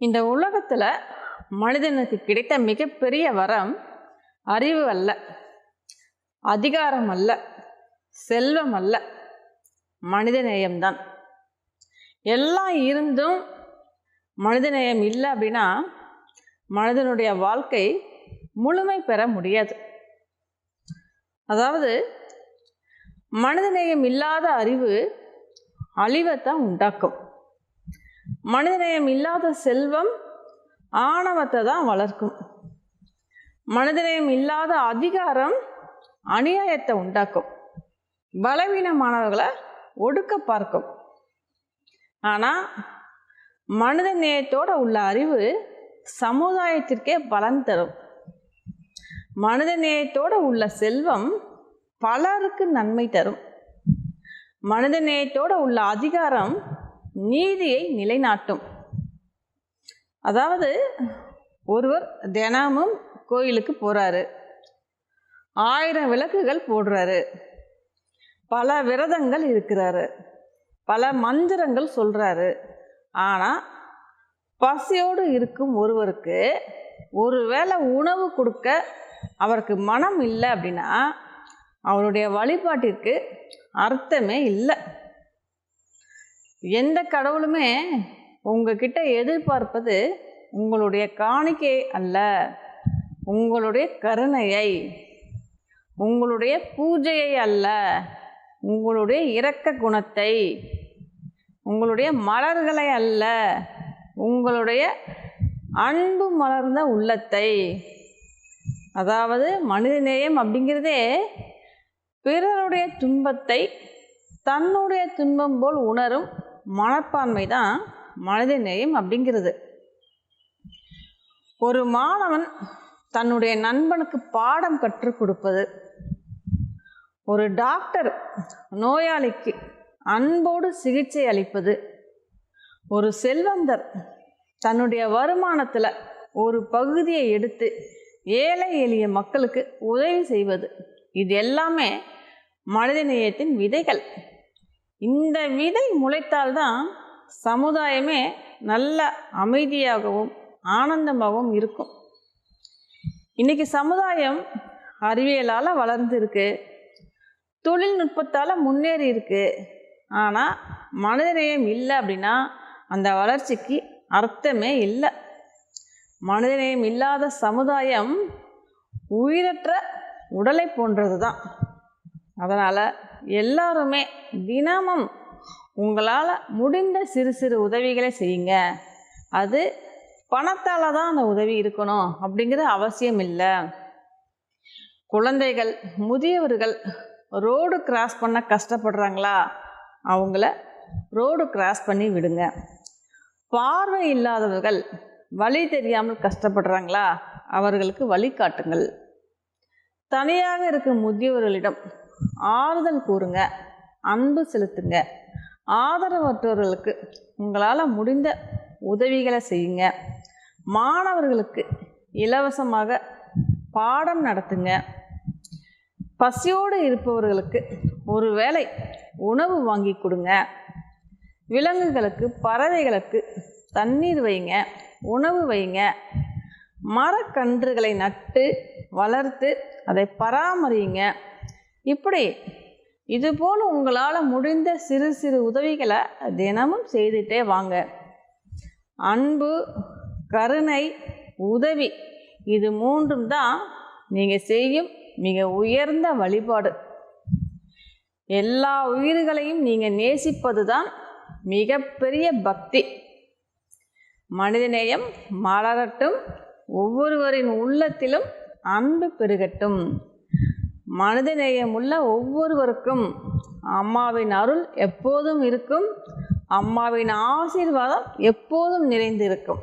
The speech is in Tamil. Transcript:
இந்த உலகத்தில் மனிதனுக்கு கிடைத்த மிகப்பெரிய வரம் அறிவு அல்ல, அதிகாரம் அல்ல, செல்வம் அல்ல, மனிதநேயம்தான். எல்லாம் இருந்தும் மனிதநேயம் இல்லை அப்படின்னா மனிதனுடைய வாழ்க்கை முழுமை பெற முடியாது. அதாவது மனிதநேயம் இல்லாத அறிவு அழிவைத்தான் உண்டாக்கும். மனிதநேயம் இல்லாத செல்வம் ஆணவத்தை தான் வளர்க்கும். மனிதநேயம் இல்லாத அதிகாரம் அநியாயத்தை உண்டாக்கும், பலவீனமானவர்களை ஒடுக்க பார்க்கும். ஆனால் மனித நேயத்தோடு உள்ள அறிவு சமுதாயத்திற்கே பலன் தரும். மனித நேயத்தோடு உள்ள செல்வம் பலருக்கு நன்மை தரும். மனித நேயத்தோடு உள்ள அதிகாரம் நீதியை நிலைநாட்டும். அதாவது ஒருவர் தினமும் கோயிலுக்கு போகிறாரு, 1000 விளக்குகள் போடுறாரு, பல விரதங்கள் இருக்கிறாரு, பல மந்திரங்கள் சொல்கிறாரு. ஆனால் பசியோடு இருக்கும் ஒருவருக்கு ஒருவேளை உணவு கொடுக்க அவருக்கு மனம் இல்லை அப்படின்னா அவருடைய வழிபாட்டிற்கு அர்த்தமே இல்லை. எந்த கடவுளுமே உங்ககிட்ட எதிர்பார்ப்பது உங்களுடைய காணிக்கை அல்ல, உங்களுடைய கருணையை, உங்களுடைய பூஜையை அல்ல, உங்களுடைய இரக்க குணத்தை, உங்களுடைய மலர்களை அல்ல, உங்களுடைய அன்பு மலர்ந்த உள்ளத்தை. அதாவது மனிதநேயம் அப்படிங்கிறதே பிறருடைய துன்பத்தை தன்னுடைய துன்பம் போல் உணரும் மனப்பான்மை தான் மனிதநேயம் அப்படிங்கிறது. ஒரு மாணவன் தன்னுடைய நண்பனுக்கு பாடம் கற்றுக் கொடுப்பது, ஒரு டாக்டர் நோயாளிக்கு அன்போடு சிகிச்சை அளிப்பது, ஒரு செல்வந்தர் தன்னுடைய வருமானத்தில் ஒரு பகுதியை எடுத்து ஏழை எளிய மக்களுக்கு உதவி செய்வது, இது எல்லாமே மனிதநேயத்தின் விதைகள். இந்த விதை முளைத்தால்தான் சமுதாயமே நல்ல அமைதியாகவும் ஆனந்தமாகவும் இருக்கும். இன்னைக்கு சமுதாயம் அறிவியலால் வளர்ந்து இருக்கு, தொழில்நுட்பத்தால் முன்னேறி இருக்கு. ஆனால் மனிதநேயம் இல்லை அப்படின்னா அந்த வளர்ச்சிக்கு அர்த்தமே இல்லை. மனிதநேயம் இல்லாத சமுதாயம் உயிரற்ற உடலை போன்றது தான். அதனால் எல்லாருமே தினமும் உங்களால் முடிந்த சிறு சிறு உதவிகளை செய்யுங்க. அது பணத்தால் தான் அந்த உதவி இருக்கணும் அப்படிங்கிற அவசியம் இல்லை. குழந்தைகள், முதியவர்கள் ரோடு கிராஸ் பண்ண கஷ்டப்படுறாங்களா, அவங்கள ரோடு கிராஸ் பண்ணி விடுங்க. பார்வை இல்லாதவர்கள் வழி தெரியாமல் கஷ்டப்படுறாங்களா, அவர்களுக்கு வழிகாட்டுங்கள். தனியாக இருக்கும் முதியவர்களிடம் ஆறுதல் கூறுங்க, அன்பு செலுத்துங்க. ஆதரவற்றவர்களுக்கு உங்களால் முடிந்த உதவிகளை செய்யுங்க. மாணவர்களுக்கு இலவசமாக பாடம் நடத்துங்க. பசியோடு இருப்பவர்களுக்கு ஒரு வேளை உணவு வாங்கி கொடுங்க. விலங்குகளுக்கு, பறவைகளுக்கு தண்ணீர் வைங்க, உணவு வைங்க. மரக்கன்றுகளை நட்டு வளர்த்து அதை பராமரிங்க. இப்படி இதுபோல் உங்களால் முடிந்த சிறு சிறு உதவிகளை தினமும் செய்துட்டே வாங்க. அன்பு, கருணை, உதவி, இது மூன்றும் தான் நீங்கள் செய்யும் மிக உயர்ந்த வழிபாடு. எல்லா உயிர்களையும் நீங்கள் நேசிப்பது தான் மிகப்பெரிய பக்தி. மனிதநேயம் மலரட்டும், ஒவ்வொருவரின் உள்ளத்திலும் அன்பு பெருகட்டும். மனிதநேயம் உள்ள ஒவ்வொருவருக்கும் அம்மாவின் அருள் எப்போதும் இருக்கும், அம்மாவின் ஆசீர்வாதம் எப்போதும் நிறைந்திருக்கும்.